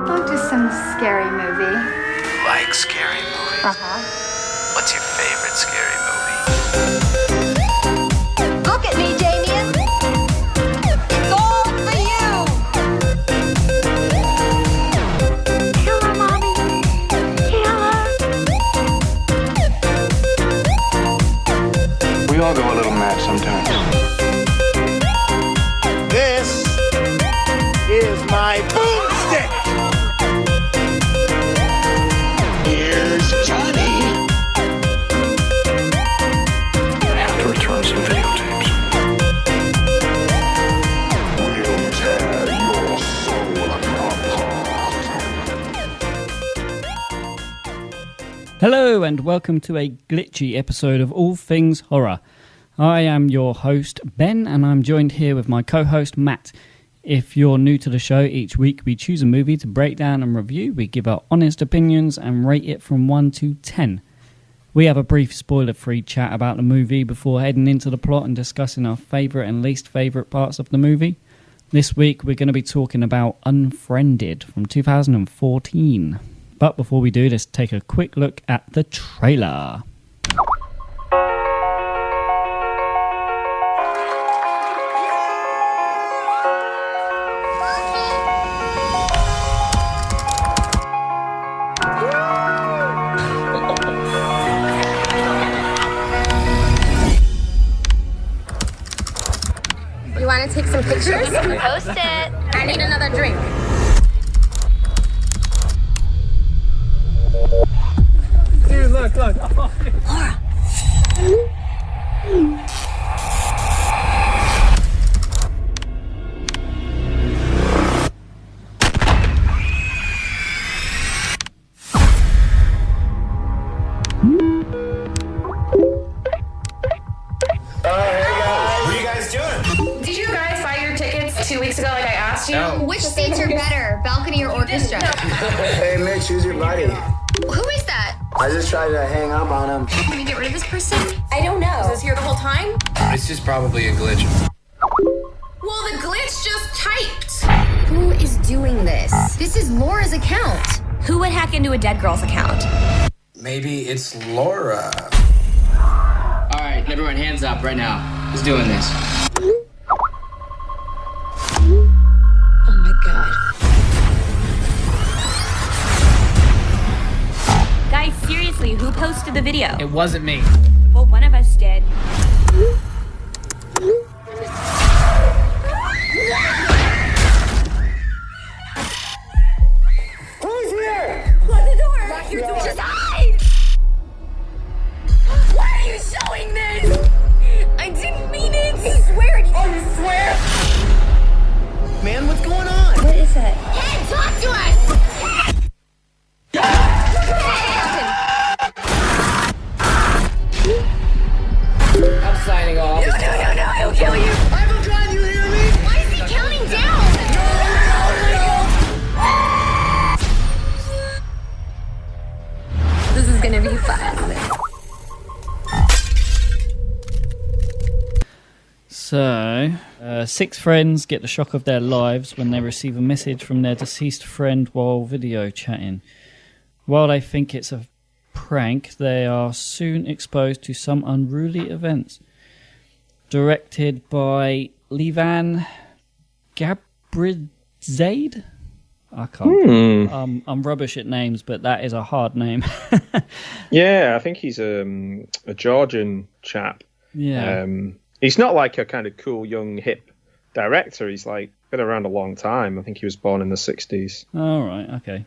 Oh, just some scary movie. You like scary movies? Uh-huh. What's your favorite scary movie? Look at me, Damien. It's all for you. Kill her, Mommy. Kill her. We all go a little mad sometimes. This is my boomstick. Here's Johnny. I have to return some videotapes. We'll tear your soul apart. Hello and welcome to a glitchy episode of All Things Horror. I am your host, Ben, and I'm joined here with my co-host, Matt. If you're new to the show, each week we choose a movie to break down and review. We give our honest opinions and rate it from 1 to 10. We have a brief spoiler-free chat about the movie before heading into the plot and discussing our favourite and least favourite parts of the movie. This week we're going to be talking about Unfriended from 2014. But before we do, let's take a quick look at the trailer. You want to take some pictures? Post it. I need another drink. Dude, look. Laura. What are you guys doing? Did you guys buy your tickets 2 weeks ago like I asked you? No. Which seats are better, balcony or orchestra? Hey, Mitch, who's your buddy? Who is that? I just tried to hang up on him. Can we get rid of this person? I don't know. Was this here the whole time? This is probably a glitch. Well, the glitch just typed. Who is doing this? This is Laura's account. Who would hack into a dead girl's account? Maybe it's Laura. All right, everyone, hands up right now. Who's doing this? Oh my god. Guys, seriously, who posted the video? It wasn't me. Well, one of us did. Who's here? Close the door! Lock your door! Just hide! Why are you showing this? I didn't mean it! I swear it! Oh, you swear? Man, what's going on? What is it? Ken, talk to us! I'm signing off. No, I'll kill you! I have a gun, you hear me? Why is he counting down? This is gonna be fun. So, 6 friends get the shock of their lives when they receive a message from their deceased friend while video chatting. While they think it's a prank, they are soon exposed to some unruly events. Directed by Levan Gabriadze? I can't. I'm rubbish at names, but that is a hard name. Yeah, I think he's a Georgian chap. Yeah. He's not like a kind of cool, young, hip director. He's like been around a long time. I think he was born in the 60s. All right, okay.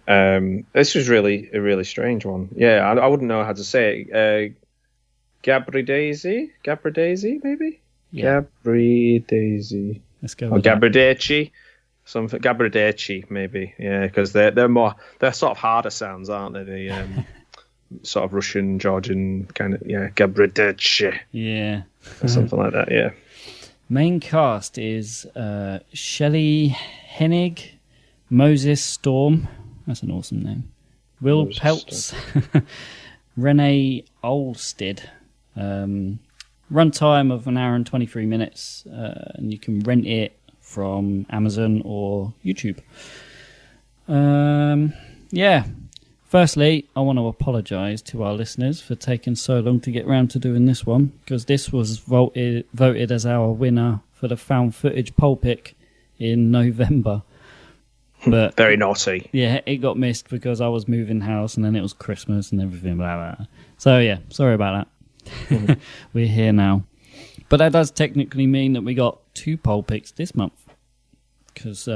This was really a really strange one. Yeah, I wouldn't know how to say it. Gabriadze, maybe? Yeah. Gabriadze. Let's go Or with that. Gabriadze. Something Gabriadze, maybe. Yeah, because they're sort of harder sounds, aren't they? The sort of Russian, Georgian kind of, yeah, Gabriadze. Yeah. Or something like that, yeah. Main cast is Shelley, Hennig, Moses Storm. That's an awesome name. Will Moses Peltz, Renee Olstead. Runtime of 1 hour and 23 minutes, and you can rent it from Amazon or YouTube. Yeah. Firstly, I want to apologise to our listeners for taking so long to get round to doing this one, because this was voted as our winner for the found footage poll pick in November. But very naughty. Yeah, it got missed because I was moving house and then it was Christmas and everything, blah, blah. So yeah, sorry about that. We're here now. But that does technically mean that we got 2 poll picks this month, because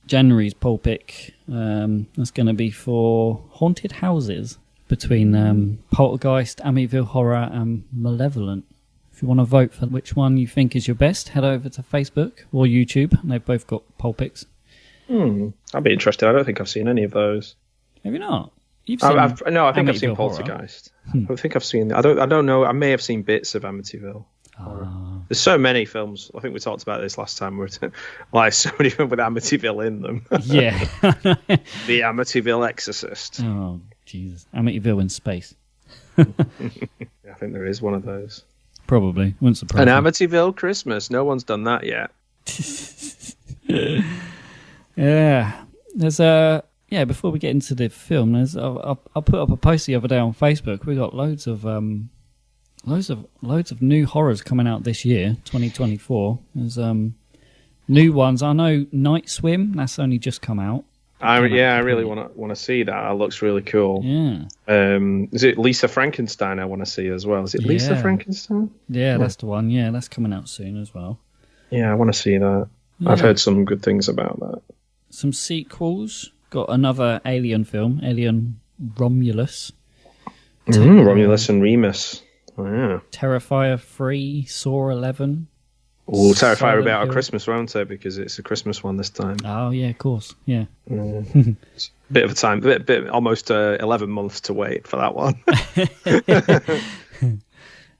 January's poll pick is going to be for haunted houses between Poltergeist, Amityville Horror and Malevolent. If you want to vote for which one you think is your best, head over to Facebook or YouTube. They've both got poll picks. I'd be interested. I don't think I've seen any of those. Have you not? You've seen I think I've seen Amityville Poltergeist. I think I've seen. I don't know. I may have seen bits of Amityville. There's so many films. I think we talked about this last time. Like so many films with Amityville in them. Yeah. The Amityville Exorcist. Oh Jesus! Amityville in space. I think there is one of those. Probably. Wouldn't surprise An me. Amityville Christmas. No one's done that yet. Yeah. There's before we get into the film, I'll put up a post the other day on Facebook. We got loads of new horrors coming out this year, 2024. There's new ones. I know Night Swim. That's only just come out. I really want to see that. It looks really cool. Yeah. Is it Lisa Frankenstein? I want to see as well. Is it Lisa Frankenstein? Yeah, that's the one. Yeah, that's coming out soon as well. Yeah, I want to see that. Yeah. I've heard some good things about that. Some sequels. Got another Alien film, Alien Romulus. Romulus and Remus. Oh, yeah. Terrifier 3, Saw 11. Oh, Terrifier will be out at Christmas, won't it? Because it's a Christmas one this time. Oh, yeah, of course. Yeah. It's a bit of a time, bit almost 11 months to wait for that one.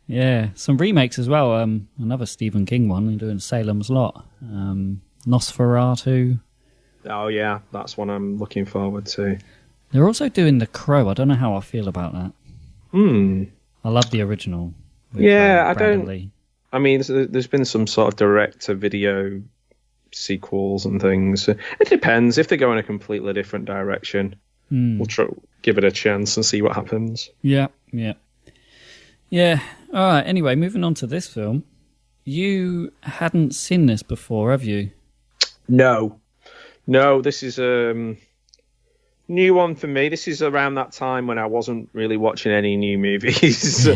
Yeah, some remakes as well. Another Stephen King one. They're doing Salem's Lot. Nosferatu. Oh, yeah, that's one I'm looking forward to. They're also doing The Crow. I don't know how I feel about that. I love the original. Yeah, I Brandon don't. Lee. I mean, there's been some sort of direct-to-video sequels and things. It depends. If they go in a completely different direction, we'll give it a chance and see what happens. Yeah. All right, anyway, moving on to this film. You hadn't seen this before, have you? No, this is a new one for me. This is around that time when I wasn't really watching any new movies.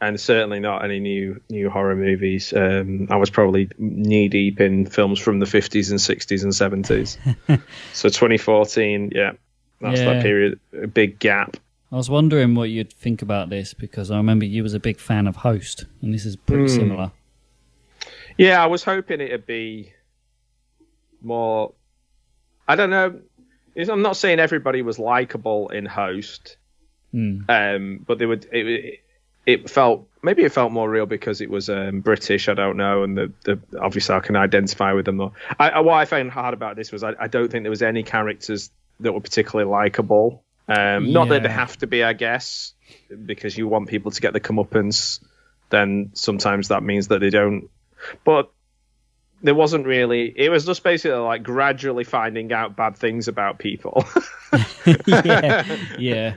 And certainly not any new horror movies. I was probably knee deep in films from the 50s and 60s and 70s. So 2014, that's that period, a big gap. I was wondering what you'd think about this, because I remember you was a big fan of Host, and this is pretty similar. Yeah, I was hoping it'd be more. I don't know. I'm not saying everybody was likable in Host, but they would. It felt more real because it was British. I don't know, and obviously I can identify with them more. What I found hard about this was I don't think there was any characters that were particularly likable. Not that they have to be, I guess, because you want people to get the comeuppance. Then sometimes that means that they don't. But there wasn't really. It was just basically like gradually finding out bad things about people. Yeah.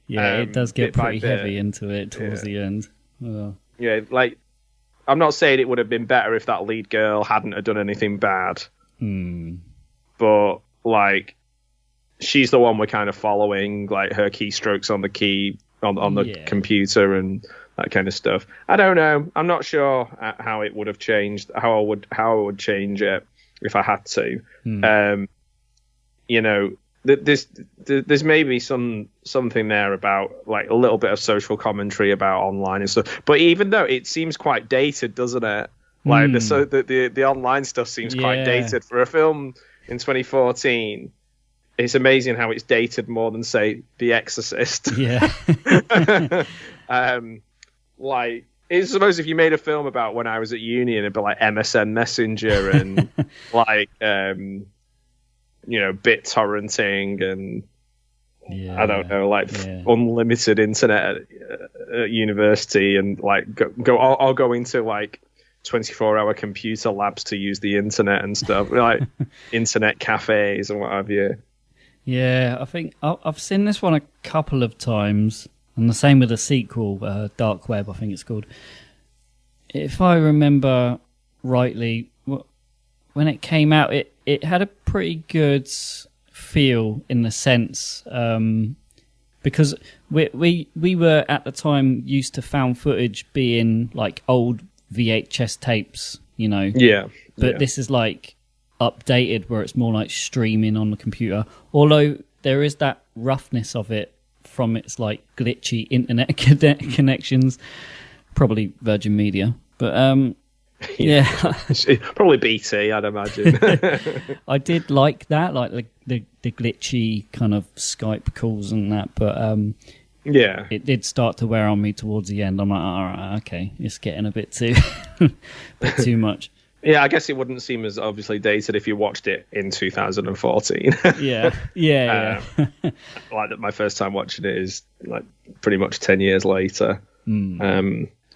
It does get pretty heavy into it towards the end. Oh. Yeah, like I'm not saying it would have been better if that lead girl hadn't have done anything bad, but like she's the one we're kind of following, like her keystrokes on the key on the computer and that kind of stuff. I don't know. I'm not sure how it would have changed. How I would change it if I had to. There's maybe something there about like a little bit of social commentary about online and stuff. But even though it seems quite dated, doesn't it? Like the online stuff seems quite dated for a film in 2014. It's amazing how it's dated more than, say, The Exorcist. Yeah. Like, it's suppose if you made a film about when I was at uni, and it'd be like MSN Messenger and like bit torrenting and I don't know, like unlimited internet at university, and like I'll go into like 24-hour computer labs to use the internet and stuff, like internet cafes and what have you. Yeah, I think I've seen this one a couple of times, and the same with the sequel, Dark Web, I think it's called. If I remember rightly, when it came out, it had a pretty good feel in the sense, because we were at the time used to found footage being like old VHS tapes, you know. Yeah. But this is like updated, where it's more like streaming on the computer. Although there is that roughness of it from its like glitchy internet connections, probably Virgin Media. But yeah. Probably BT, I'd imagine. I did like that, like the glitchy kind of Skype calls and that, but yeah, it did start to wear on me towards the end. I'm like, all right, okay, it's getting a bit too much. Yeah, I guess it wouldn't seem as obviously dated if you watched it in 2014. yeah. Like my first time watching it is like pretty much 10 years later.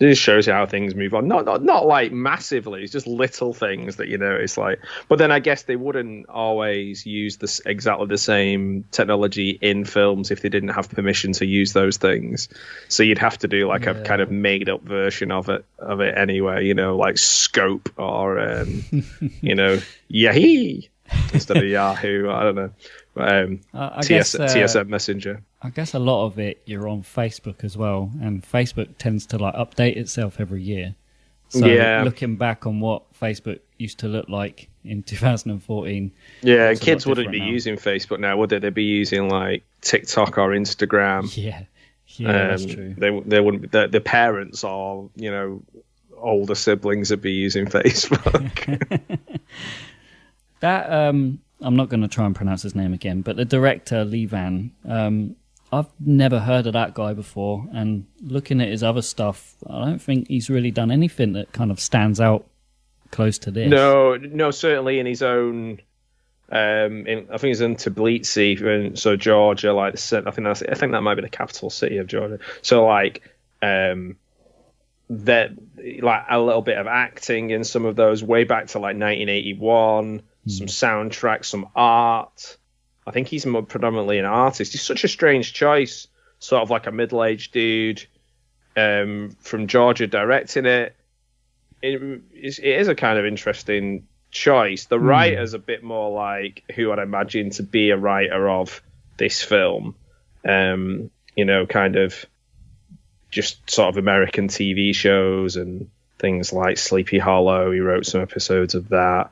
It just shows you how things move on. Not like massively. It's just little things that you notice. Like, but then I guess they wouldn't always use this exactly the same technology in films if they didn't have permission to use those things. So you'd have to do like a kind of made up version of it anyway. You know, like Scope or Yahoo instead of Yahoo. I don't know. TSM Messenger. I guess a lot of it you're on Facebook as well, and Facebook tends to like update itself every year. So looking back on what Facebook used to look like in 2014, kids wouldn't be using Facebook now, would they? They'd be using like TikTok or Instagram. Yeah, that's true. They wouldn't. The parents or older siblings would be using Facebook. That I'm not going to try and pronounce his name again, but the director Levan, I've never heard of that guy before, and looking at his other stuff, I don't think he's really done anything that kind of stands out close to this. No, certainly in his own. I think he's in Tbilisi, so Georgia, like I think that might be the capital city of Georgia. So like, that like a little bit of acting in some of those way back to like 1981. Some soundtracks, some art. I think he's more predominantly an artist. He's such a strange choice, sort of like a middle-aged dude from Georgia directing it. It is a kind of interesting choice. The writer's a bit more like who I'd imagine to be a writer of this film. Kind of just sort of American TV shows and things like Sleepy Hollow. He wrote some episodes of that.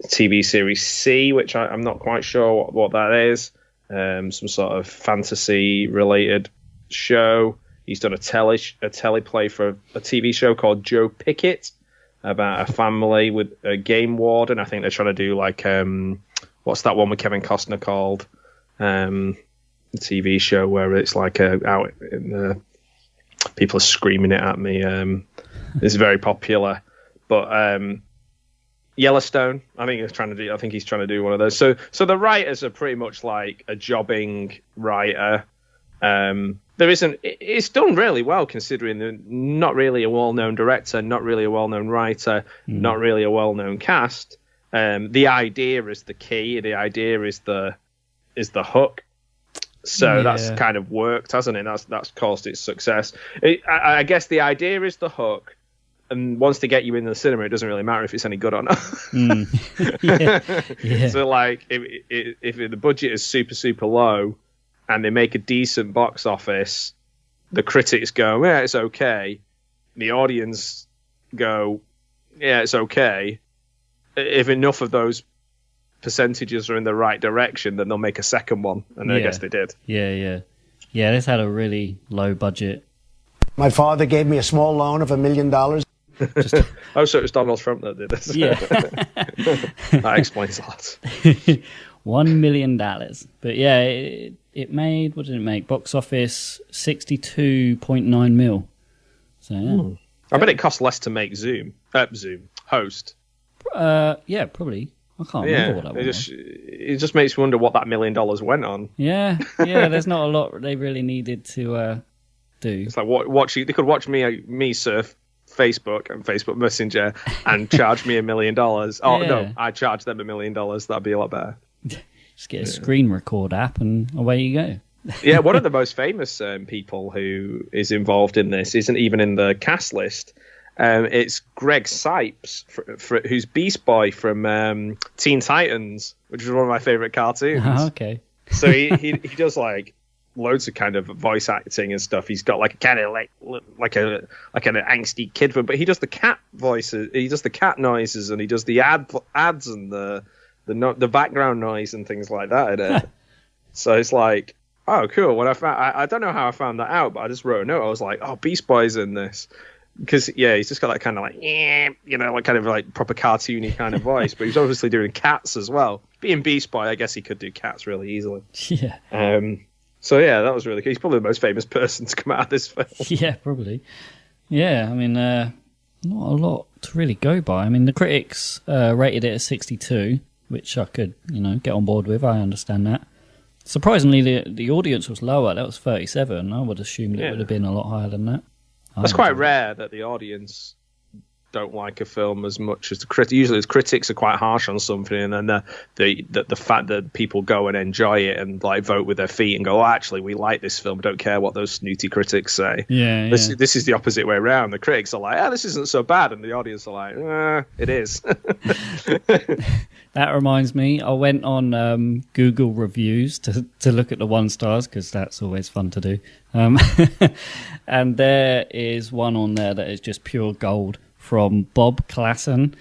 TV series C, which I'm not quite sure what that is. Some sort of fantasy-related show. He's done a teleplay for a TV show called Joe Pickett about a family with a game warden. I think they're trying to do like what's that one with Kevin Costner called? A TV show where it's like out in the people are screaming it at me. It's very popular, but. Yellowstone. I think he's trying to do one of those. So the writers are pretty much like a jobbing writer. It's done really well considering they're not really a well-known director, not really a well-known writer, not really a well-known cast. The idea is the key. The idea is the hook. So that's kind of worked, hasn't it? That's caused its success. I guess the idea is the hook. And once they get you in the cinema, it doesn't really matter if it's any good or not. So, like, if the budget is super, super low and they make a decent box office, the critics go, yeah, it's okay. The audience go, yeah, it's okay. If enough of those percentages are in the right direction, then they'll make a second one. And I guess they did. Yeah, this had a really low budget. My father gave me a small loan of $1 million. So it was Donald Trump that did this. Yeah. That explains a lot. $1 million. But yeah, it made, what did it make? Box office 62.9 mil. So yeah. I bet it cost less to make Host. Yeah, probably. I can't remember what that was. It just makes me wonder what that $1 million went on. Yeah, there's not a lot they really needed to do. It's like they could watch me surf Facebook and Facebook Messenger and charge me $1 million. Oh, Yeah. no, I charge them $1 million. That'd be a lot better. Just get a screen record app and away you go. Yeah, one of the most famous people who is involved in this isn't even in the cast list. It's Greg Sipes, who's Beast Boy from Teen Titans, which is one of my favorite cartoons. Oh, okay. So he does like loads of kind of voice acting and stuff. He's got like a kind of like an angsty kid, but he does the cat voices, he does the cat noises, and he does the ads and the background noise and things like that in it. So it's like, oh, cool. When I don't know how I found that out, but I just wrote a note. I was like, oh, Beast Boy's in this. Because, yeah, he's just got that kind of like, like kind of like proper cartoony kind of voice. But he's obviously doing cats as well. Being Beast Boy, I guess he could do cats really easily. Yeah. So, yeah, that was really cool. He's probably the most famous person to come out of this film. Yeah, probably. Yeah, I mean, not a lot to really go by. I mean, the critics rated it as 62, which I could, get on board with. I understand that. Surprisingly, the audience was lower. That was 37. I would assume it would have been a lot higher than that. That's quite rare that the audience don't like a film as much as the critics. Usually the critics are quite harsh on something, and then the fact that people go and enjoy it and like vote with their feet and go, oh, actually, we like this film, don't care what those snooty critics say. Yeah, This is the opposite way around. The critics are like, this isn't so bad, and the audience are like, it is. That reminds me, I went on Google reviews to look at the 1 stars, because that's always fun to do. And there is one on there that is just pure gold from Bob Klassen.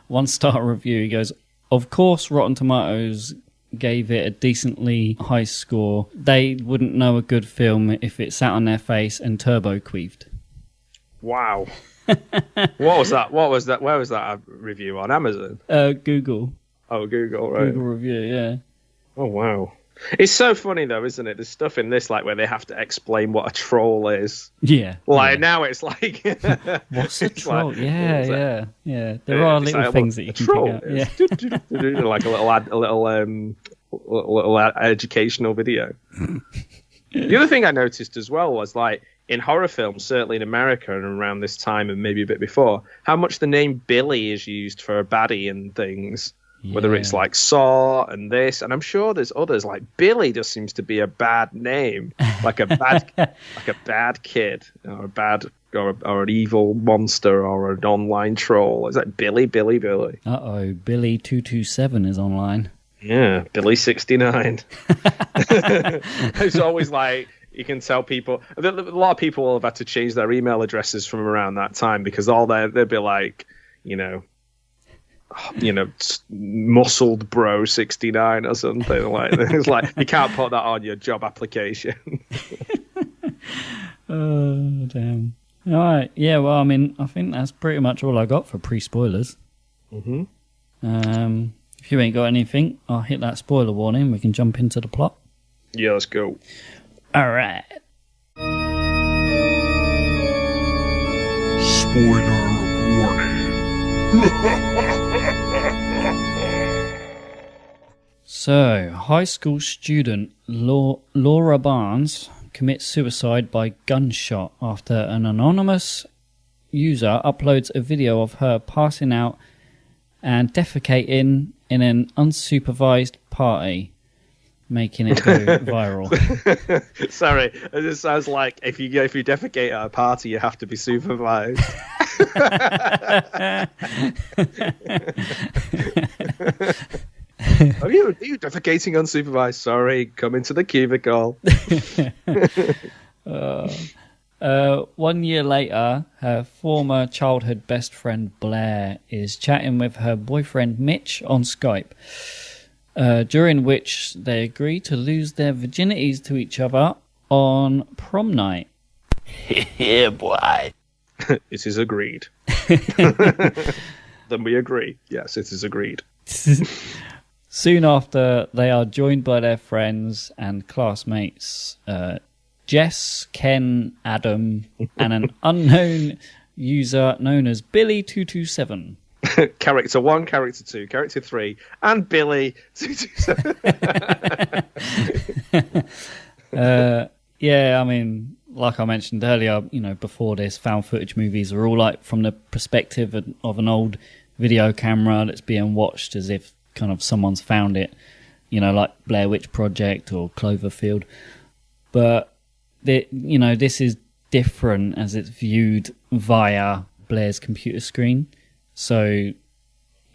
1-star review. He goes, of course, Rotten Tomatoes gave it a decently high score. They wouldn't know a good film if it sat on their face and turbo queefed. Wow. What was that? Where was that review on Amazon? Google. Oh, Google, right. Google review, yeah. Oh, wow. It's so funny, though, isn't it? There's stuff in this, like, where they have to explain what a troll is. Yeah. Like, now it's like... What's a troll? Like, yeah. There are little like, things that you can troll pick up. Yeah. Like a little educational video. The other thing I noticed as well was, like, in horror films, certainly in America and around this time and maybe a bit before, how much the name Billy is used for a baddie and things. Yeah. Whether it's like Saw and this, and I'm sure there's others. Like Billy just seems to be a bad name, like a bad kid, or a bad or an evil monster or an online troll. Is that Billy? Uh-oh, Billy 227 is online. Yeah, Billy 69. It's always like, you can tell people, a lot of people will have had to change their email addresses from around that time, because they'd be like, muscled bro 69 or something like that. It's like, you can't put that on your job application. Oh, damn. All right. Yeah, well, I mean, I think that's pretty much all I got for pre-spoilers. Mm-hmm. If you ain't got anything, I'll hit that spoiler warning. We can jump into the plot. Yeah, let's go. All right. Spoiler warning. So, high school student Laura Barnes commits suicide by gunshot after an anonymous user uploads a video of her passing out and defecating in an unsupervised party, making it go viral. Sorry, it just sounds like if you defecate at a party, you have to be supervised. Are you defecating unsupervised? Sorry, come into the cubicle. 1 year later, her former childhood best friend Blair is chatting with her boyfriend Mitch on Skype, during which they agree to lose their virginities to each other on prom night. Yeah, boy. It is agreed. Then we agree. Yes, it is agreed. Soon after, they are joined by their friends and classmates, Jess, Ken, Adam, and an unknown user known as Billy227. Character 1, Character 2, Character 3, and Billy227. Yeah, I mean, like I mentioned earlier, before this, found footage movies are all like from the perspective of an old video camera that's being watched as if kind of someone's found it, like Blair Witch Project or Cloverfield. But this is different as it's viewed via Blair's computer screen. So,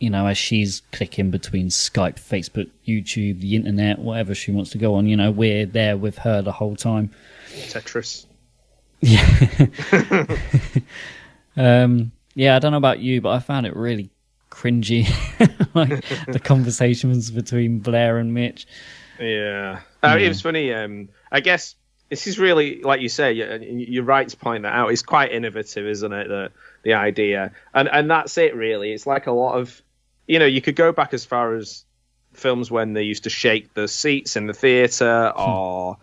as she's clicking between Skype, Facebook, YouTube, the internet, whatever she wants to go on, we're there with her the whole time. Tetris. Yeah. I don't know about you, but I found it really cringy, like the conversations between Blair and Mitch. Yeah. It was funny. I guess this is really, like you say, you're right to point that out. It's quite innovative, isn't it? The idea. And that's it, really. It's like a lot of, you could go back as far as films when they used to shake the seats in the theatre or,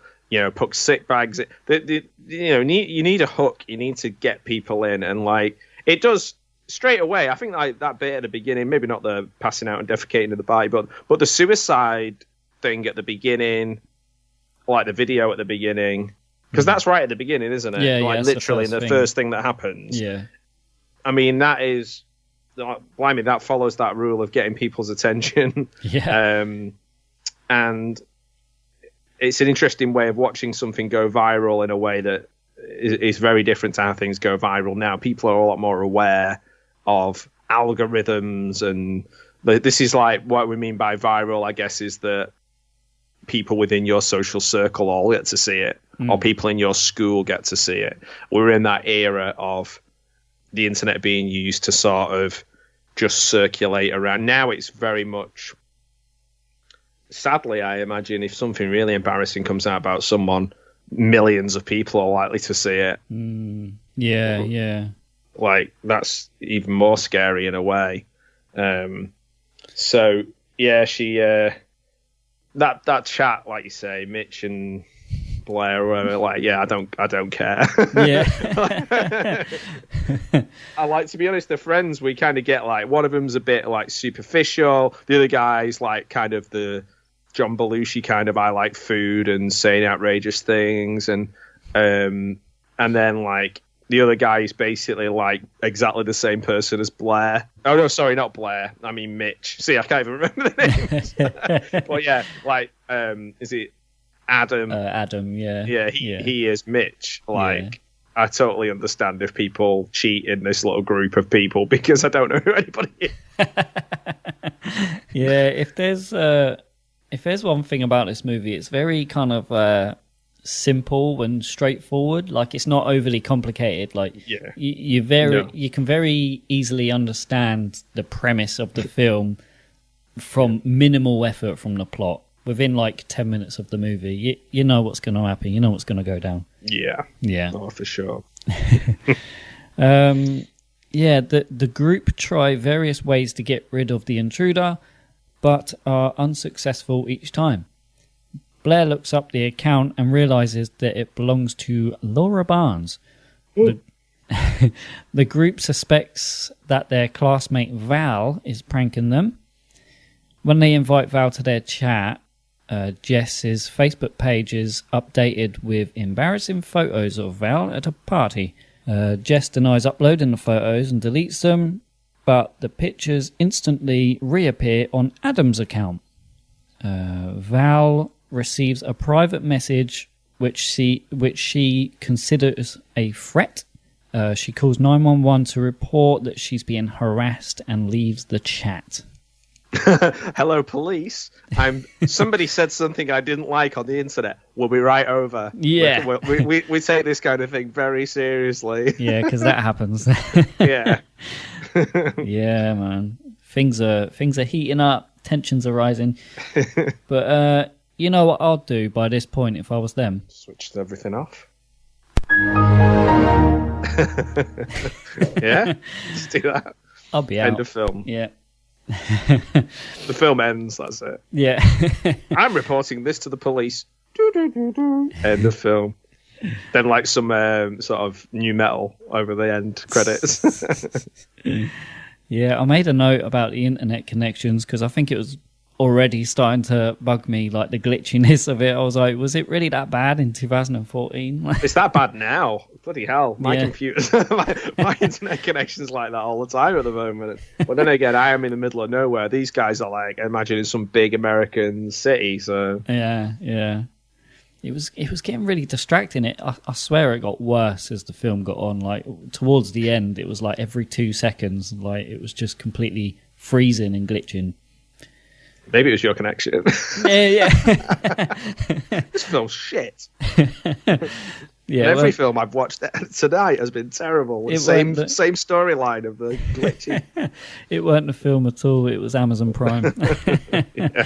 put sick bags. You need a hook. You need to get people in. And, like, it does straight away. I think like that bit at the beginning, maybe not the passing out and defecating in the body, but the suicide thing at the beginning, like the video at the beginning, because that's right at the beginning, isn't it? Yeah, like literally the first thing that happens. Yeah. I mean, that is, blimey, that follows that rule of getting people's attention. Yeah. And it's an interesting way of watching something go viral in a way that is very different to how things go viral now. People are a lot more aware of algorithms, and this is like what we mean by viral, I guess, is that people within your social circle all get to see it, or people in your school get to see it. We're in that era of the internet being used to sort of just circulate around. Now it's very much, sadly, I imagine, if something really embarrassing comes out about someone, millions of people are likely to see it. Yeah. Like, that's even more scary in a way. So yeah, she that chat, like you say, Mitch and Blair were like, yeah, I don't care. Yeah. I like, to be honest, the friends, we kind of get like, one of them's a bit like superficial, the other guy's like kind of the John Belushi kind of, I like food and saying outrageous things, and then like the other guy is basically like exactly the same person as Blair. Oh no, sorry, not Blair. I mean Mitch. See, I can't even remember the names. But yeah, like is it Adam? Adam, yeah. Yeah, he is Mitch. Like, I totally understand if people cheat in this little group of people, because I don't know who anybody is. Yeah, if there's one thing about this movie, it's very kind of simple and straightforward. Like, it's not overly complicated. Like, you can very easily understand the premise of the film from minimal effort from the plot. Within like 10 minutes of the movie, you know what's going to happen. You know what's going to go down. Yeah. Oh, for sure. The group try various ways to get rid of the intruder, but are unsuccessful each time. Blair looks up the account and realizes that it belongs to Laura Barnes. The group suspects that their classmate Val is pranking them. When they invite Val to their chat, Jess's Facebook page is updated with embarrassing photos of Val at a party. Jess denies uploading the photos and deletes them, but the pictures instantly reappear on Adam's account. Val receives a private message which she considers a threat. She calls 911 to report that she's being harassed and leaves the chat. Hello, police. Somebody said something I didn't like on the internet. We'll be right over. Yeah. We take this kind of thing very seriously. Yeah, because that happens. Yeah. Yeah, man. Things are heating up. Tensions are rising. But you know what I'd do by this point if I was them? Switched everything off. Yeah, just do that. I'll be out. End of film. Yeah. The film ends, that's it. Yeah. I'm reporting this to the police. End of film. Then like some sort of new metal over the end credits. Yeah, I made a note about the internet connections because I think it was already starting to bug me, like the glitchiness of it. I was like, was it really that bad in 2014? It's that bad now. Bloody hell. My Yeah. computers, my internet connection's like that all the time at the moment. But then again, I am in the middle of nowhere. These guys are like, I imagine in some big American city. So Yeah. It was getting really distracting. I swear it got worse as the film got on. Like towards the end, it was like every 2 seconds, like it was just completely freezing and glitching. maybe it was your connection. Yeah. This film's shit. Yeah, Every film I've watched tonight has been terrible. It Same weren't storyline of the glitchy. it weren't the film at all. It was Amazon Prime. Yeah.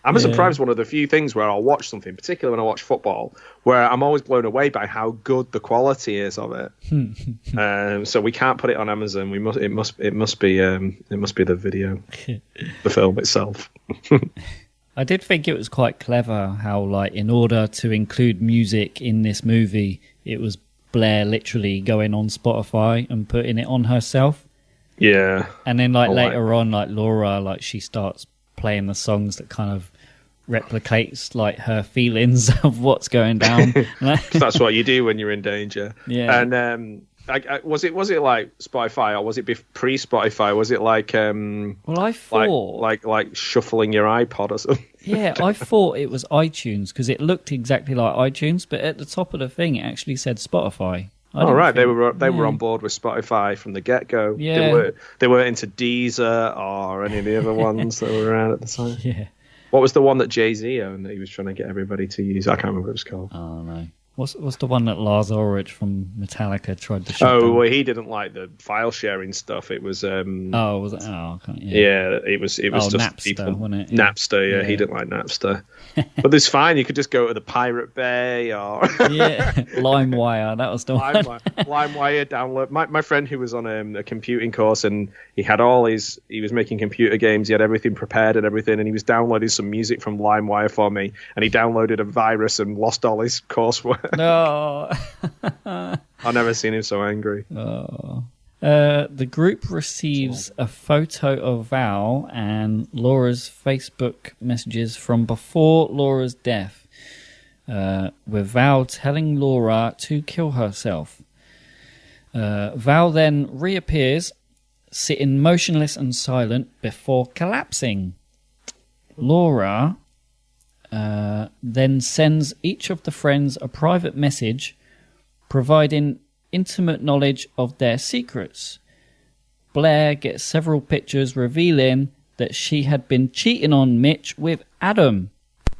Amazon Yeah. Prime's one of the few things where I'll watch something, particularly when I watch football, where I'm always blown away by how good the quality is of it. So we can't put it on Amazon. It must be the video, the film itself. I did think it was quite clever how, like, in order to include music in this movie, it was Blair literally going on Spotify and putting it on herself. Yeah. And then, like, later on, like, Laura, like, she starts playing the songs that kind of replicates, like, her feelings of what's going down. That's what you do when you're in danger. Yeah. And was it like Spotify, or was it pre-Spotify? Was it like well, I thought like shuffling your iPod or something? Yeah, I thought it was iTunes because it looked exactly like iTunes, but at the top of the thing it actually said Spotify. Oh right, they were on board with Spotify from the get-go. Yeah. They weren't into Deezer or any of the other ones that were around at the time. Yeah. What was the one that Jay-Z owned that he was trying to get everybody to use? I can't remember what it was called. Oh no. What's the one that Lars Ulrich from Metallica tried to shut Oh, down? well, he didn't like the file sharing stuff. It was Oh, was it? Oh, I can't, yeah, it was just Napster, people. wasn't it? Napster, yeah, Yeah. he didn't like Napster. But it's fine. You could just go to the Pirate Bay or Yeah, LimeWire. That was the one. LimeWire download. My friend who was on a computing course and he was making computer games. He had everything prepared and everything, and he was downloading some music from LimeWire for me. And he downloaded a virus and lost all his coursework. No. I've never seen him so angry. Oh. The group receives a photo of Val and Laura's Facebook messages from before Laura's death, with Val telling Laura to kill herself. Val then reappears, sitting motionless and silent before collapsing. Laura then sends each of the friends a private message providing intimate knowledge of their secrets. Blair gets several pictures revealing that she had been cheating on Mitch with Adam.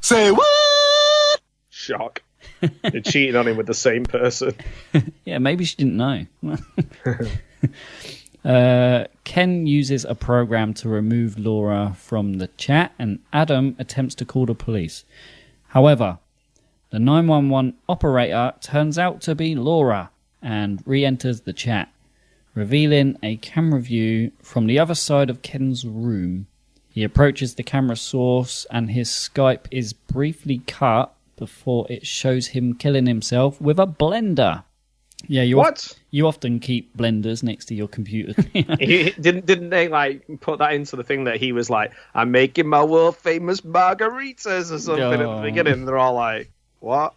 Say what? Shock. You're cheating on him with the same person. Yeah, maybe she didn't know. Ken uses a program to remove Laura from the chat, and Adam attempts to call the police. However, the 911 operator turns out to be Laura and re-enters the chat, revealing a camera view from the other side of Ken's room. He approaches the camera source and his Skype is briefly cut before it shows him killing himself with a blender. Yeah, you often keep blenders next to your computer. Didn't they like put that into the thing that he was like, I'm making my world famous margaritas or something at the beginning? They're all like, what?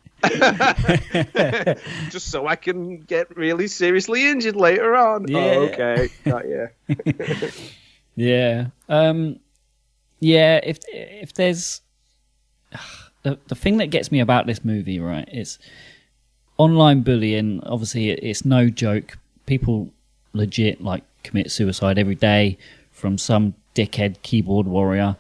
Just so I can get really seriously injured later on. Yeah. Oh, okay. Got you. Yeah. Yeah, if there's the thing that gets me about this movie, right, is online bullying. Obviously it's no joke. People legit like commit suicide every day from some dickhead keyboard warrior.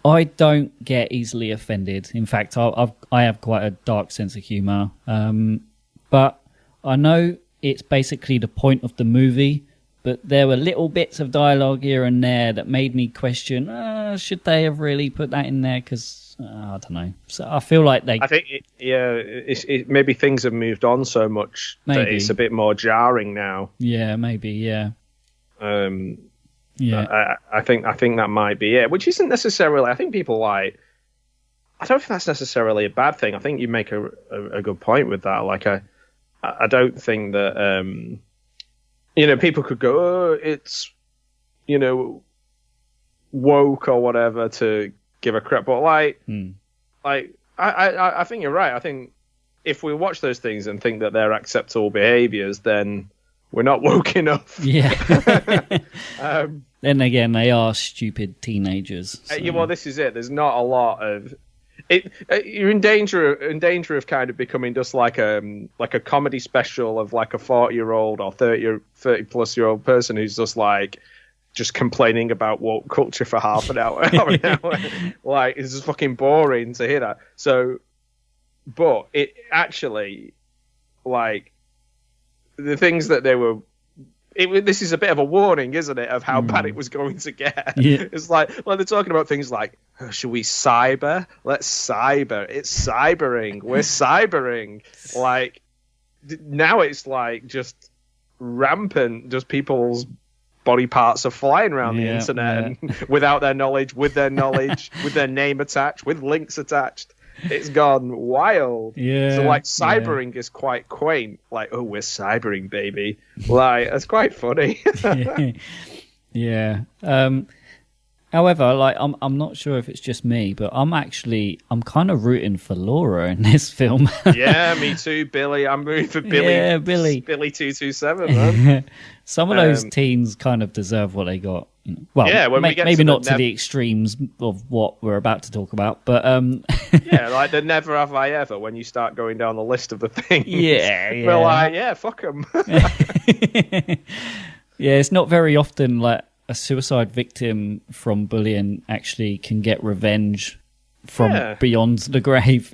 I don't get easily offended. In fact, I have quite a dark sense of humour. But I know it's basically the point of the movie, but there were little bits of dialogue here and there that made me question, should they have really put that in there? Because, I don't know. So I feel like they... I think, maybe things have moved on so much that it's a bit more jarring now. Yeah, maybe, yeah. Yeah, I think that might be it, which isn't necessarily. I think people like. I don't think that's necessarily a bad thing. I think you make a good point with that. Like, I don't think that people could go, oh, it's, woke or whatever to give a crap. But I think you're right. I think if we watch those things and think that they're acceptable behaviors, then we're not woke enough. Yeah. Then again, they are stupid teenagers. So. Well, this is it. There's not a lot of it. You're in danger of kind of becoming just like a comedy special of like a 40-year-old or 30-plus-year-old person who's just complaining about woke culture for half an hour. Like, it's just fucking boring to hear that. So, but it actually, like, the things that they were. This is a bit of a warning, isn't it, of how bad it was going to get? Yeah. It's like, well, they're talking about things like, oh, should we cyber? Let's cyber. It's cybering. We're cybering. Like, now it's like just rampant, just people's body parts are flying around the internet and without their knowledge, with their knowledge, with their name attached, with links attached. It's gone wild. Yeah. So like cybering is quite quaint. Like, oh, we're cybering, baby. Like, that's quite funny. Yeah. However, like, I'm not sure if it's just me, but I'm kind of rooting for Laura in this film. Yeah, me too, Billy. I'm rooting for Billy. Yeah, Billy. Billy 227, man. Some of those teens kind of deserve what they got. Well, yeah, maybe not to the extremes of what we're about to talk about, but yeah, like the never have I ever. When you start going down the list of the things, we're like, yeah, fuck them. Yeah, it's not very often like a suicide victim from bullying actually can get revenge from beyond the grave.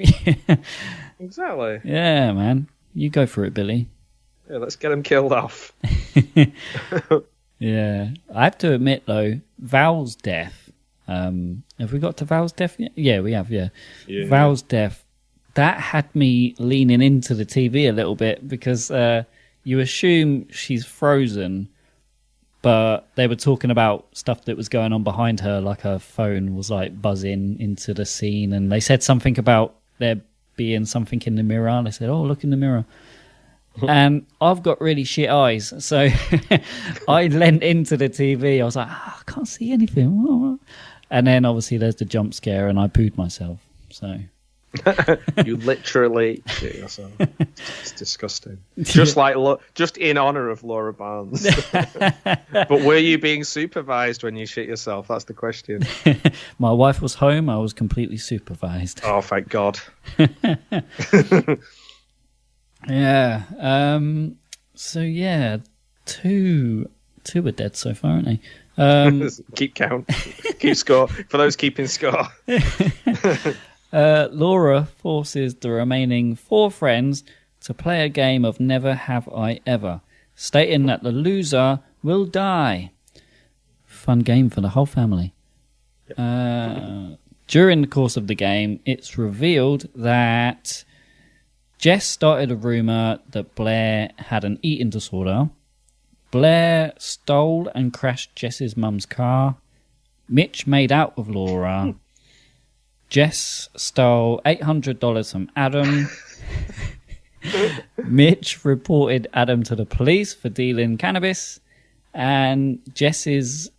Exactly. Yeah, man, you go for it, Billy. Yeah, let's get him killed off. Yeah, I have to admit though, Val's death. Have we got to Val's death yet? Yeah, we have. Yeah. Val's death. That had me leaning into the TV a little bit because you assume she's frozen, but they were talking about stuff that was going on behind her, like her phone was like buzzing into the scene, and they said something about there being something in the mirror. They said, "Oh, look in the mirror." And I've got really shit eyes, so I leant into the TV. I was like, I can't see anything. And then obviously there's the jump scare, and I pooed myself. So you literally shit yourself. It's disgusting. Just in honor of Laura Barnes. But were you being supervised when you shit yourself? That's the question. My wife was home. I was completely supervised. Oh, thank God. Yeah. So yeah, two are dead so far, aren't they? Keep count. Keep score. For those keeping score. Laura forces the remaining 4 friends to play a game of Never Have I Ever, stating that the loser will die. Fun game for the whole family. During the course of the game, it's revealed that Jess started a rumour that Blair had an eating disorder. Blair stole and crashed Jess's mum's car. Mitch made out with Laura. Jess stole $800 from Adam. Mitch reported Adam to the police for dealing cannabis. And Jess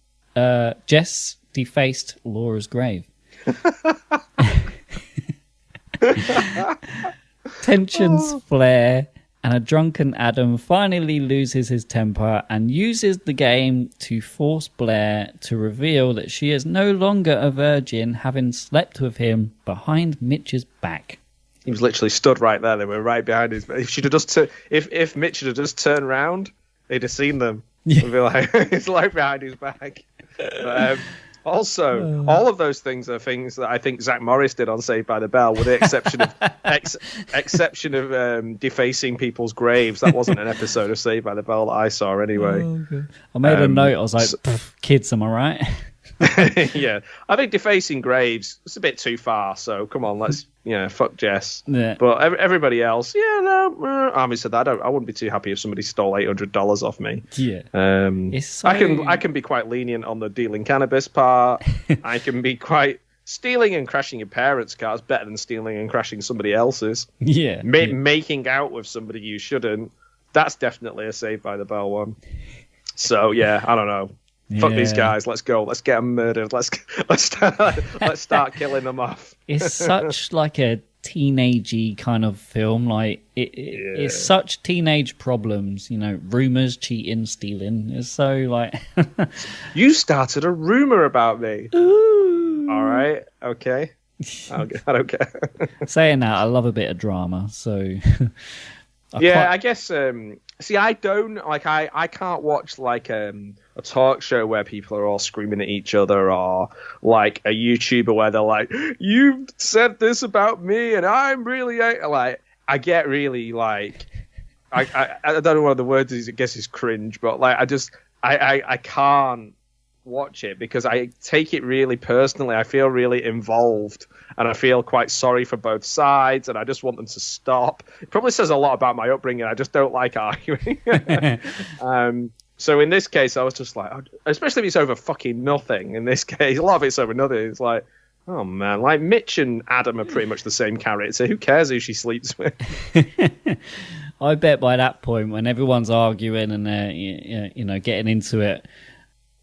defaced Laura's grave. Tensions flare, and a drunken Adam finally loses his temper and uses the game to force Blair to reveal that she is no longer a virgin, having slept with him behind Mitch's back. He was literally stood right there. They were right behind his back. If Mitch had just turned round, they'd have seen them. Yeah. It'd be like, it's like behind his back. But, also, all of those things are things that I think Zach Morris did on Saved by the Bell, with the exception of defacing people's graves. That wasn't an episode of Saved by the Bell that I saw anyway. Oh, okay. I made a note. I was like, kids, am I right? Yeah, I think defacing graves is a bit too far. So come on, let's fuck Jess. Yeah. But everybody else, Army said that. I wouldn't be too happy if somebody stole $800 off me. Yeah, I can be quite lenient on the dealing cannabis part. I can be quite stealing and crashing your parents' car is better than stealing and crashing somebody else's. Yeah, making out with somebody you shouldn't. That's definitely a Saved by the Bell one. So yeah, I don't know. Fuck these guys. Let's go. Let's get them murdered. Let's start killing them off. It's such like a teenagey kind of film. Like it's such teenage problems. You know, rumors, cheating, stealing. It's so like. You started a rumor about me. Ooh. All right. Okay. I don't care. Saying that, I love a bit of drama. So. I guess. See, I don't like. I can't watch like a talk show where people are all screaming at each other, or like a YouTuber where they're like, "You said this about me, and I'm really like." I get really like. I don't know what the word is. I guess is cringe, but like I can't watch it because I take it really personally. I feel really involved, and I feel quite sorry for both sides, and I just want them to stop. It probably says a lot about my upbringing. I just don't like arguing. So in this case, I was just like, especially if it's over fucking nothing. In this case, a lot of it's over nothing. It's like, oh man, like Mitch and Adam are pretty much the same character. Who cares who she sleeps with? I bet by that point, when everyone's arguing and they're getting into it,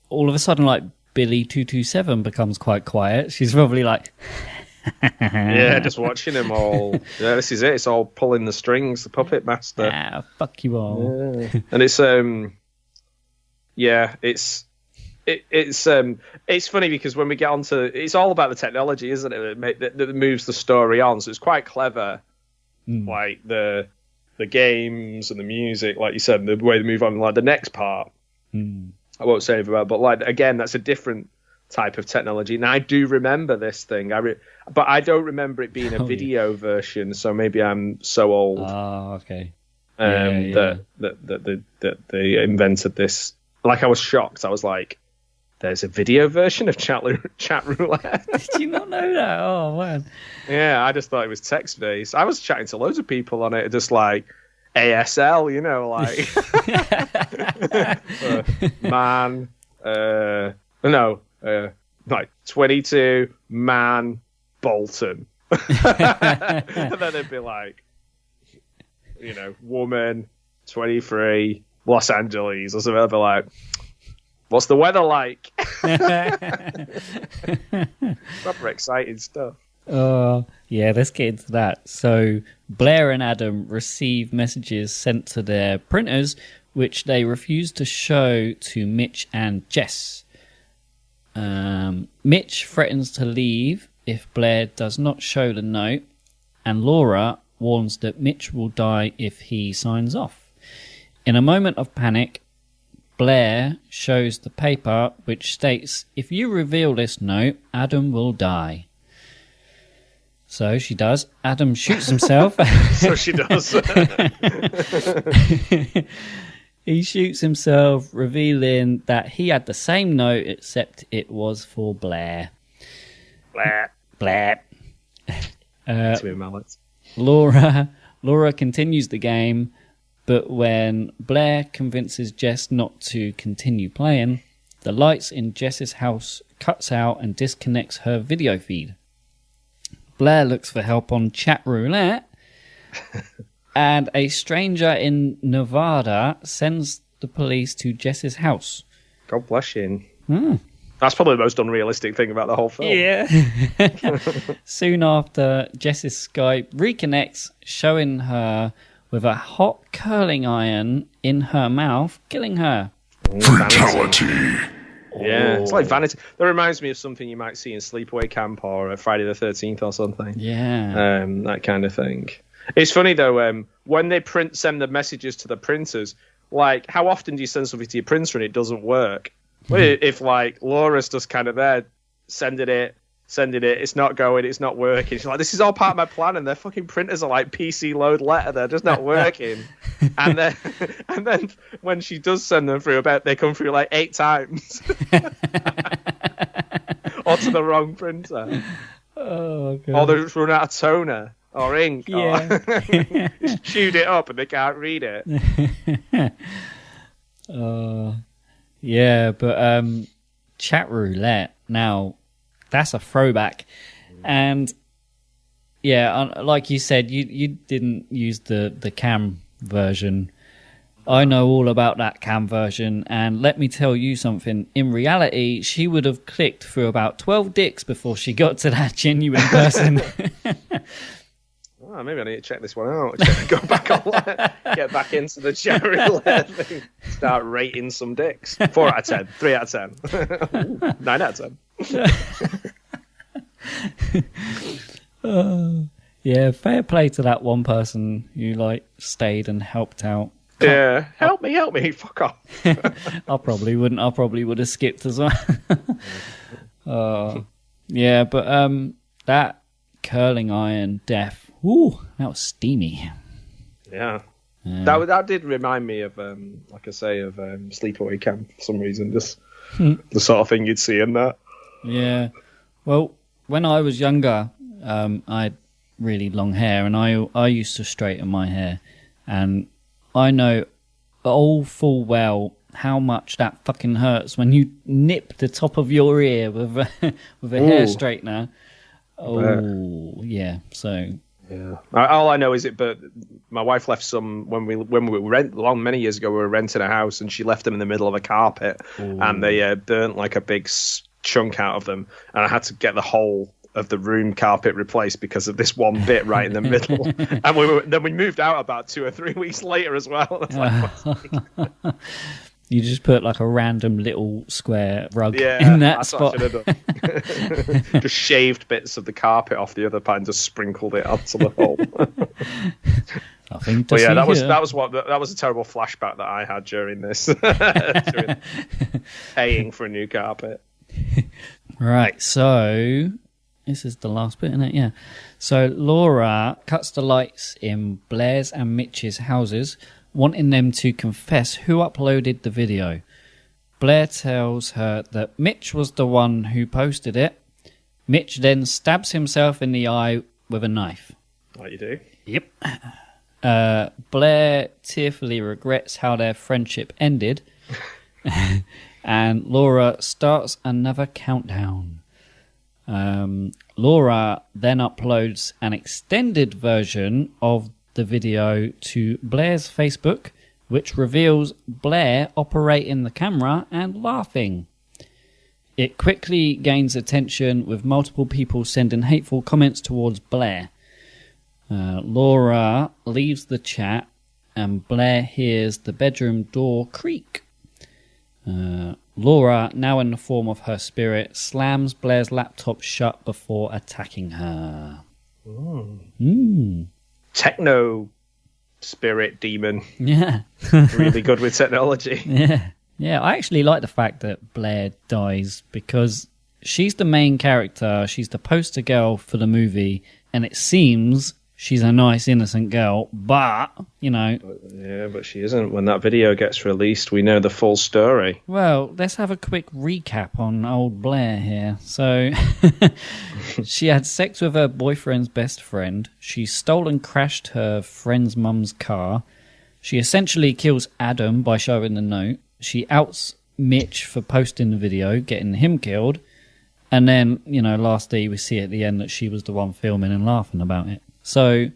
all of a sudden, like Billy 227 becomes quite quiet. She's probably like, yeah, just watching them all. Yeah, this is it. It's all pulling the strings, the puppet master. Ah, fuck you all. Yeah. And it's it's funny because when we get onto, it's all about the technology, isn't it? That moves the story on. So it's quite clever, like the games and the music, like you said, the way they move on. Like the next part. I won't say about, but like again, that's a different type of technology. And I do remember this thing, but I don't remember it being a video version. So maybe I'm so old. Oh, okay. That they invented this. Like I was shocked. I was like, "There's a video version of chat roulette." Did you not know that? Oh man. Yeah, I just thought it was text based. I was chatting to loads of people on it, just like. ASL, you know, like like 22 man Bolton, and then it'd be like, you know, woman 23 Los Angeles or something. I'd be like, what's the weather like? Proper exciting stuff. Yeah, let's get into that. So Blair and Adam receive messages sent to their printers, which they refuse to show to Mitch and Jess. Mitch threatens to leave if Blair does not show the note, and Laura warns that Mitch will die if he signs off. In a moment of panic, Blair shows the paper, which states, "If you reveal this note, Adam will die." So she does. Adam shoots himself. So she does. He shoots himself, revealing that he had the same note, except it was for Blair. Blair. Laura continues the game, but when Blair convinces Jess not to continue playing, the lights in Jess's house cuts out and disconnects her video feed. Blair looks for help on chat roulette, and a stranger in Nevada sends the police to Jess's house. God bless you. That's probably the most unrealistic thing about the whole film. Yeah. Soon after, Jess's Skype reconnects, showing her with a hot curling iron in her mouth, killing her. Fatality. Yeah, it's like Vanity. That reminds me of something you might see in Sleepaway Camp or Friday the 13th or something. Yeah. That kind of thing. It's funny, though, when they send the messages to the printers, like, how often do you send something to your printer and it doesn't work? If, like, Laura's just kind of there, sending it, it's not going, it's not working. She's like, this is all part of my plan, and their fucking printers are like PC load letter, they're just not working. and then when she does send them through, they come through like 8 times. Or to the wrong printer. Oh, God. Or they just run out of toner or ink. Yeah. Or just chewed it up and they can't read it. Yeah, but chat roulette, now, that's a throwback. And yeah, like you said, you didn't use the cam version. I know all about that cam version, and let me tell you something. In reality, she would have clicked through about 12 dicks before she got to that genuine person. Oh, maybe I need to check this one out. Go back online, get back into the Jerry thing, start rating some dicks. 4 out of 10, 3 out of 10, Ooh, 9 out of 10. Yeah, fair play to that one person who like stayed and helped out. Yeah, help me, fuck off. I probably wouldn't. I probably would have skipped as well. Yeah, but that curling iron death, ooh, that was steamy. Yeah. That did remind me of, like I say, of Sleepaway Camp for some reason. Just the sort of thing you'd see in that. Yeah. Well, when I was younger, I had really long hair, and I used to straighten my hair, and I know all full well how much that fucking hurts when you nip the top of your ear with a hair straightener. Oh, yeah. So yeah. All I know is but my wife left some when we many years ago. We were renting a house, and she left them in the middle of a carpet, and they burnt like a big chunk out of them, and I had to get the whole of the room carpet replaced because of this one bit right in the middle. And then we moved out about 2 or 3 weeks later as well. You just put like a random little square rug in that spot. Just shaved bits of the carpet off the other part and just sprinkled it onto the whole. But yeah, that was a terrible flashback that I had during this, during paying for a new carpet. Right, so this is the last bit, isn't it? Yeah. So Laura cuts the lights in Blair's and Mitch's houses, wanting them to confess who uploaded the video. Blair tells her that Mitch was the one who posted it. Mitch then stabs himself in the eye with a knife. Like you do? Yep. Blair tearfully regrets how their friendship ended. And Laura starts another countdown. Laura then uploads an extended version of the video to Blair's Facebook, which reveals Blair operating the camera and laughing. It quickly gains attention, with multiple people sending hateful comments towards Blair. Laura leaves the chat, and Blair hears the bedroom door creak. Laura, now in the form of her spirit, slams Blair's laptop shut before attacking her. Techno spirit demon. Yeah. Really good with technology. Yeah, I actually like the fact that Blair dies, because she's the main character, she's the poster girl for the movie, and it seems she's a nice, innocent girl, but, you know... Yeah, but she isn't. When that video gets released, we know the full story. Well, let's have a quick recap on old Blair here. So, she had sex with her boyfriend's best friend. She stole and crashed her friend's mum's car. She essentially kills Adam by showing the note. She outs Mitch for posting the video, getting him killed. And then, you know, lastly, we see at the end that she was the one filming and laughing about it. So,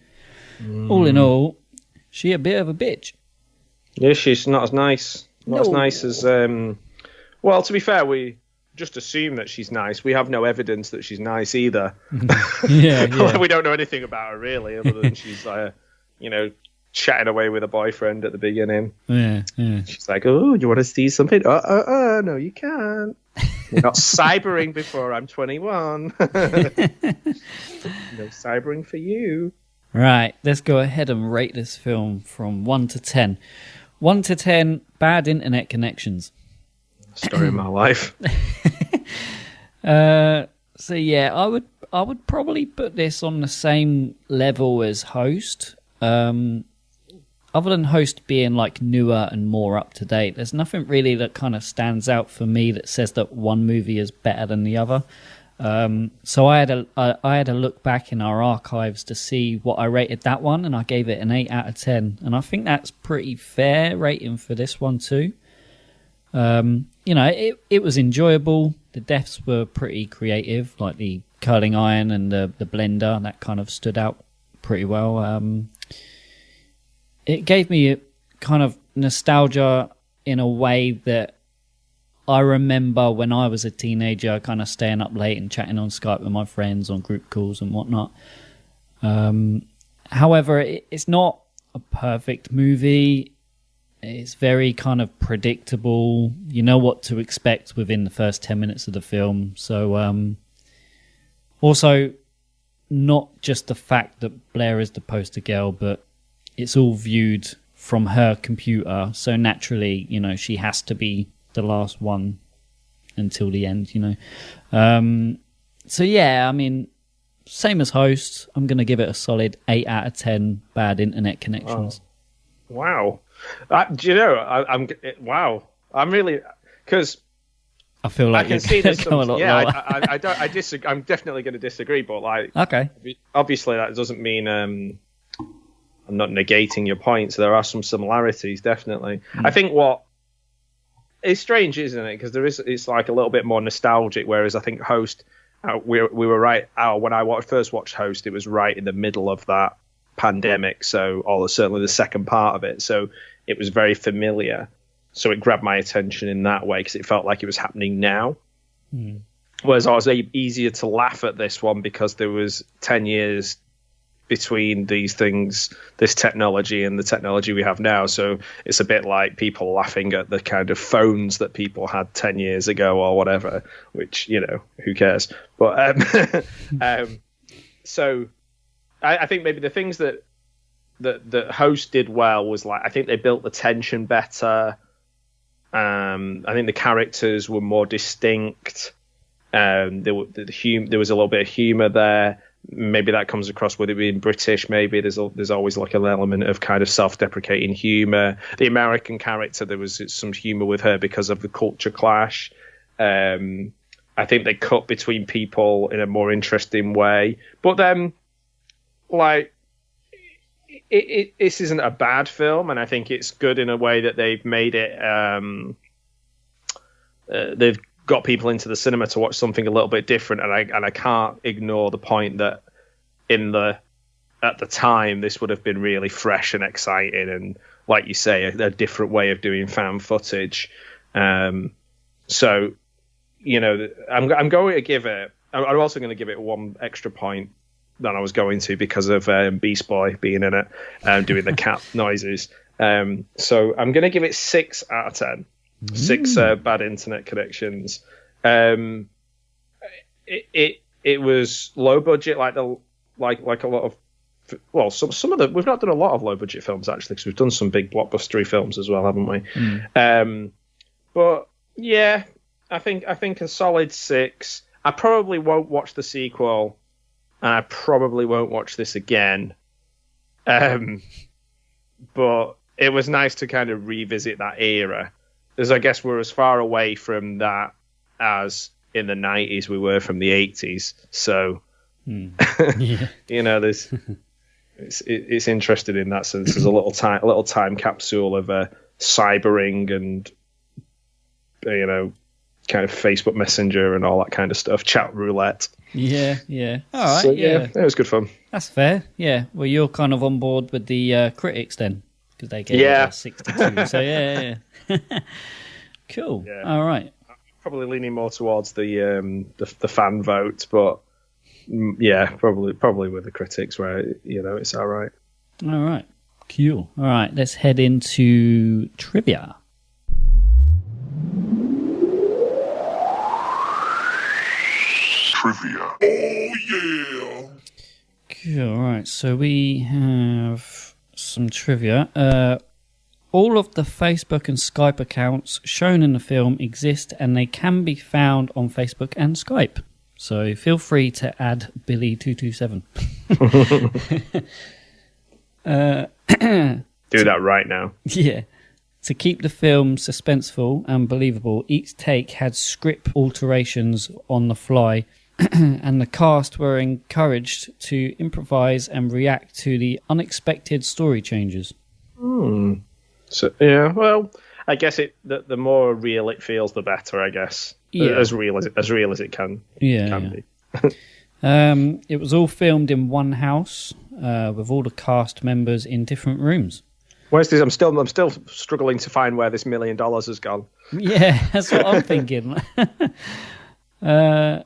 all in all, she a bit of a bitch. Yeah, she's not as nice. Not as nice as... well, to be fair, we just assume that she's nice. We have no evidence that she's nice either. Yeah. We don't know anything about her, really, other than she's, chatting away with a boyfriend at the beginning. Yeah. She's like, oh, you want to see something? No, you can't. We're not cybering before I'm 21. No cybering for you. Right, let's go ahead and rate this film from 1 to 10. 1 to 10, bad internet connections. Story of my life. So yeah, I would probably put this on the same level as Host. Other than Host being like newer and more up to date, there's nothing really that kind of stands out for me that says that one movie is better than the other. So I had a look back in our archives to see what I rated that one, and I gave it an 8 out of 10, and I think that's pretty fair rating for this one too. It was enjoyable. The deaths were pretty creative, like the curling iron and the blender, that kind of stood out pretty well. It gave me a kind of nostalgia in a way that I remember when I was a teenager, kind of staying up late and chatting on Skype with my friends on group calls and whatnot. However, it's not a perfect movie. It's very kind of predictable. You know what to expect within the first 10 minutes of the film. So, also, not just the fact that Blair is the poster girl, but it's all viewed from her computer. So naturally, you know, she has to be the last one until the end, you know. So yeah, I mean, same as Host, I'm going to give it a solid 8 out of 10 bad internet connections. Oh. Wow. Do you know, wow. I'm really, because I feel like I can see there's some, a lot yeah, lower. I disagree. I'm definitely going to disagree, but like, okay, obviously that doesn't mean I'm not negating your points. There are some similarities, definitely. I think what it's strange, isn't it? Because it's like a little bit more nostalgic, whereas I think Host, we were right. When I first watched Host, it was right in the middle of that pandemic, or certainly the second part of it. So it was very familiar. So it grabbed my attention in that way because it felt like it was happening now. Whereas I was easier to laugh at this one because there was 10 years between these things, this technology and the technology we have now. So it's a bit like people laughing at the kind of phones that people had 10 years ago or whatever, which, you know, who cares? But so I think maybe the things that Host did well was, like, I think they built the tension better. I think the characters were more distinct. There was a little bit of humor there. Maybe that comes across with it being British. Maybe there's always like an element of kind of self-deprecating humor. The American character, there was some humor with her because of the culture clash. I think they cut between people in a more interesting way. But then, like, this isn't a bad film, and I think it's good in a way that they've made it. They've got people into the cinema to watch something a little bit different, and I can't ignore the point that at the time this would have been really fresh and exciting, and like you say, a different way of doing found footage. So, you know, I'm going to give it. I'm also going to give it one extra point than I was going to because of Beast Boy being in it and doing the cat noises. So I'm going to give it 6 out of 10. 6 bad internet connections. It was low budget, like a lot of. Well, some of the we've not done a lot of low budget films actually, because we've done some big blockbustery films as well, haven't we? But yeah, I think a solid 6. I probably won't watch the sequel, and I probably won't watch this again. But it was nice to kind of revisit that era. Because I guess we're as far away from that as in the 90s we were from the 80s. So, yeah. You know, it's interesting in that sense. There's a little time capsule of cybering and, you know, kind of Facebook Messenger and all that kind of stuff. Chat roulette. Yeah. All right. So, yeah, it was good fun. That's fair. Yeah. Well, you're kind of on board with the critics then, because they gave it a 62. So yeah. Cool. Yeah. All right. Probably leaning more towards the fan vote, but yeah, probably with the critics, where, you know, it's all right. All right. Cool. All right. Let's head into trivia. Trivia. Oh yeah. Cool. All right. So we have some trivia. All of the Facebook and Skype accounts shown in the film exist, and they can be found on Facebook and Skype. So feel free to add Billy227. Do that right now. Yeah. To keep the film suspenseful and believable, each take had script alterations on the fly, and the cast were encouraged to improvise and react to the unexpected story changes. So yeah, well, I guess the more real it feels, the better. I guess, as real as it can. Be. It was all filmed in one house with all the cast members in different rooms. Where's this? I'm still struggling to find where this $1 million has gone. Yeah, that's what I'm thinking. The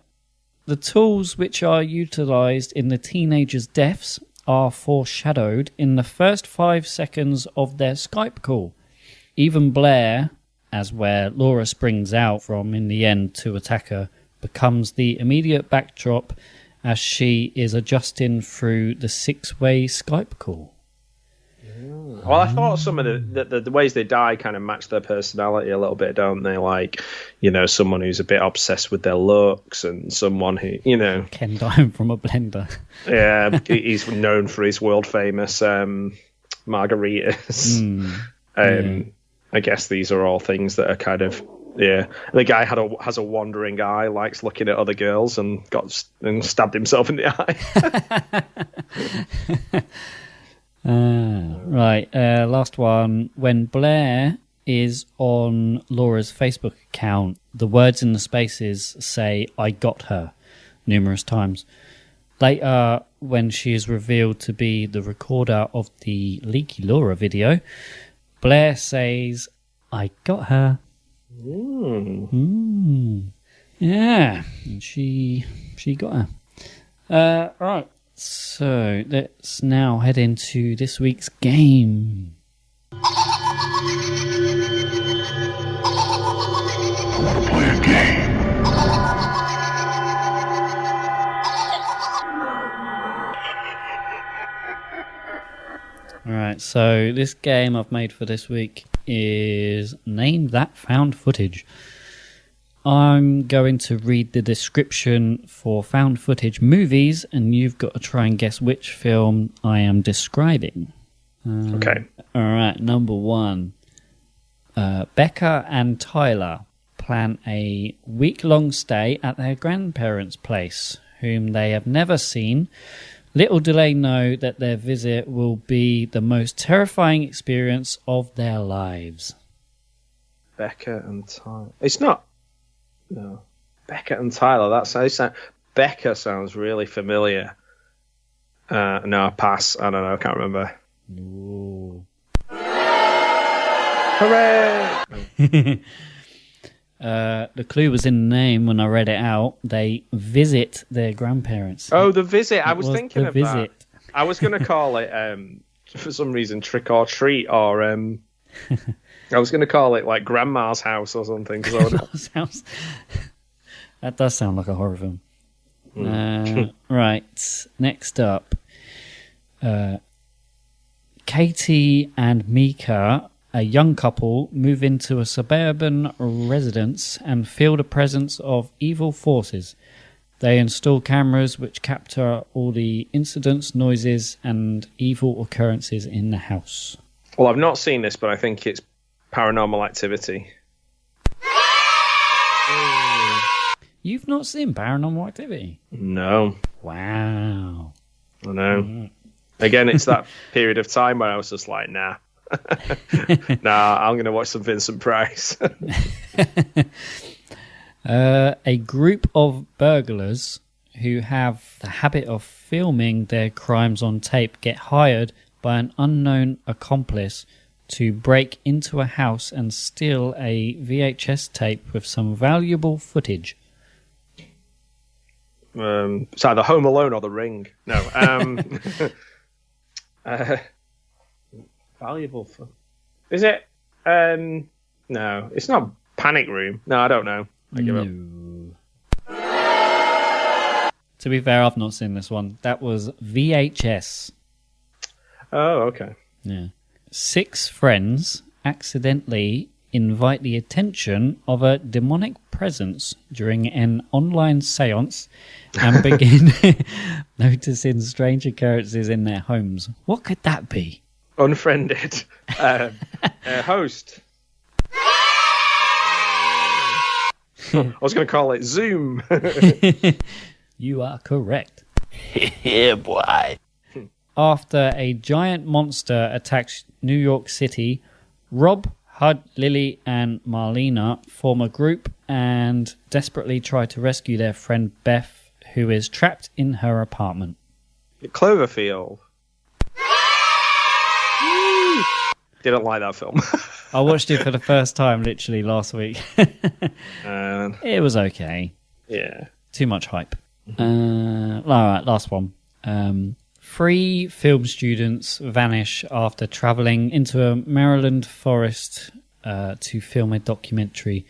tools which are utilised in the teenagers' deaths are foreshadowed in the first 5 seconds of their Skype call. Even Blair, as where Laura springs out from in the end to attack her, becomes the immediate backdrop as she is adjusting through the 6-way Skype call. Well, I thought some of the ways they die kind of match their personality a little bit, don't they? Like, someone who's a bit obsessed with their looks and someone who, Ken dying from a blender. Yeah, he's known for his world-famous margaritas. I guess these are all things that are kind of, yeah. The guy has a wandering eye, likes looking at other girls, and stabbed himself in the eye. Right, last one. When Blair is on Laura's Facebook account, the words in the spaces say, "I got her," numerous times. Later, when she is revealed to be the recorder of the Leaky Laura video, Blair says, "I got her." Yeah, and she got her. Right. So let's now head into this week's game. I want to play a game. Alright, so this game I've made for this week is Name That Found Footage. I'm going to read the description for found footage movies, and you've got to try and guess which film I am describing. Okay. All right, number 1. Becca and Tyler plan a week-long stay at their grandparents' place, whom they have never seen. Little do they know that their visit will be the most terrifying experience of their lives. Becca and Tyler. It's not. No. Becca and Tyler. Becca sounds really familiar. No, pass. I don't know. I can't remember. Ooh. Hooray! The clue was in the name when I read it out. They visit their grandparents. Oh, The Visit. I was thinking The of Visit. that. I was going to call it, for some reason, Trick or Treat, or I was going to call it like Grandma's House or something. Grandma's House. That does sound like a horror film. Right. Next up, Katie and Mika, a young couple, move into a suburban residence and feel the presence of evil forces. They install cameras which capture all the incidents, noises, and evil occurrences in the house. Well, I've not seen this, but I think it's Paranormal Activity. You've not seen Paranormal Activity? No. Wow. I know. Again, it's that period of time where I was just like, nah. Nah, I'm going to watch some Vincent Price. A group of burglars who have the habit of filming their crimes on tape get hired by an unknown accomplice to break into a house and steal a VHS tape with some valuable footage. It's either Home Alone or The Ring. No. Valuable fun. Is it? No, it's not Panic Room. No, I don't know. I give up. To be fair, I've not seen this one. That was VHS. Oh, okay. Yeah. 6 friends accidentally invite the attention of a demonic presence during an online seance and begin noticing strange occurrences in their homes. What could that be? Unfriended. Host. I was going to call it Zoom. You are correct. Yeah, boy. After a giant monster attacks New York City, Rob, Hud, Lily, and Marlena form a group and desperately try to rescue their friend Beth, who is trapped in her apartment. Cloverfield. Didn't like that film. I watched it for the first time literally last week. It was okay. Yeah. Too much hype. All right, last one. 3 film students vanish after travelling into a Maryland forest to film a documentary.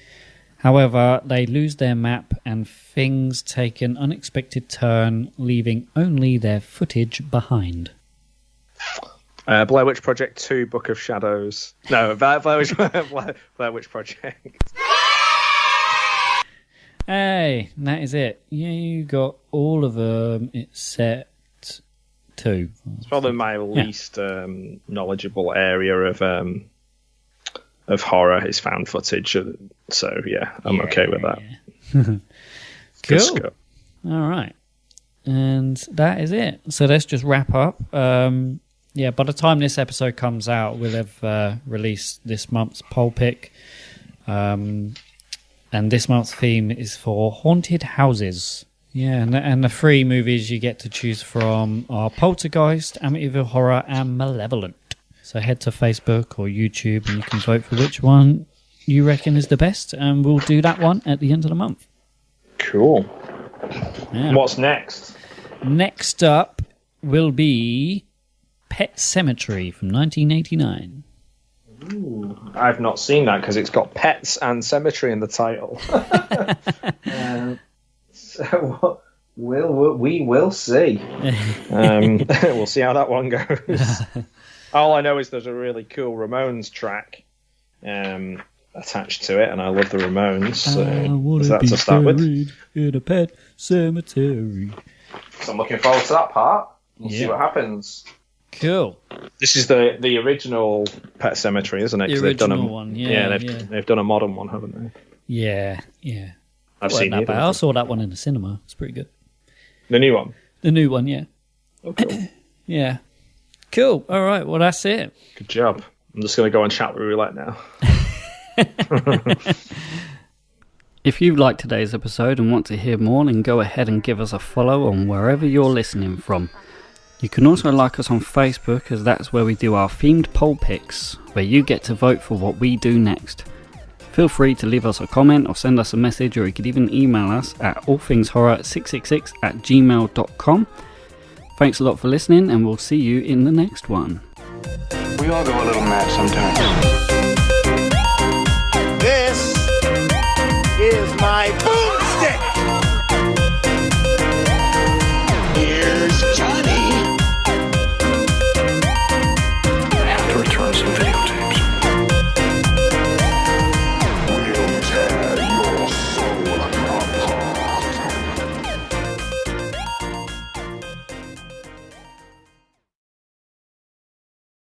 However, they lose their map and things take an unexpected turn, leaving only their footage behind. Blair Witch Project 2, Book of Shadows. No, Blair Witch Project. Hey, that is it. Yeah, you got all of them except 2. It's probably my least knowledgeable area of horror is found footage. So, yeah, I'm okay with that. Cool. All right. And that is it. So let's just wrap up. Yeah, by the time this episode comes out, we'll have released this month's poll pick. And this month's theme is for haunted houses. Yeah, and the 3 movies you get to choose from are Poltergeist, Amityville Horror, and Malevolent. So head to Facebook or YouTube and you can vote for which one you reckon is the best, and we'll do that one at the end of the month. Cool. Yeah. What's next? Next up will be Pet Sematary from 1989. Ooh, I've not seen that because it's got pets and cemetery in the title. So we will see. We'll see how that one goes. All I know is there's a really cool Ramones track attached to it, and I love the Ramones. So that's to start with. In a pet cemetery. So I'm looking forward to that part. We'll see what happens. Cool. This is the original Pet Sematary, isn't it? The original one, they've done a modern one, haven't they? Yeah. I've seen that it. bad. I saw that one in the cinema. It's pretty good. The new one? The new one, yeah. Oh, cool. Yeah. Cool. All right, well, that's it. Good job. I'm just going to go on chat roulette now. If you liked today's episode and want to hear more, then go ahead and give us a follow on wherever you're listening from. You can also like us on Facebook, as that's where we do our themed poll picks, where you get to vote for what we do next. Feel free to leave us a comment or send us a message, or you could even email us at allthingshorror666@gmail.com. Thanks a lot for listening, and we'll see you in the next one. We all go a little mad sometimes.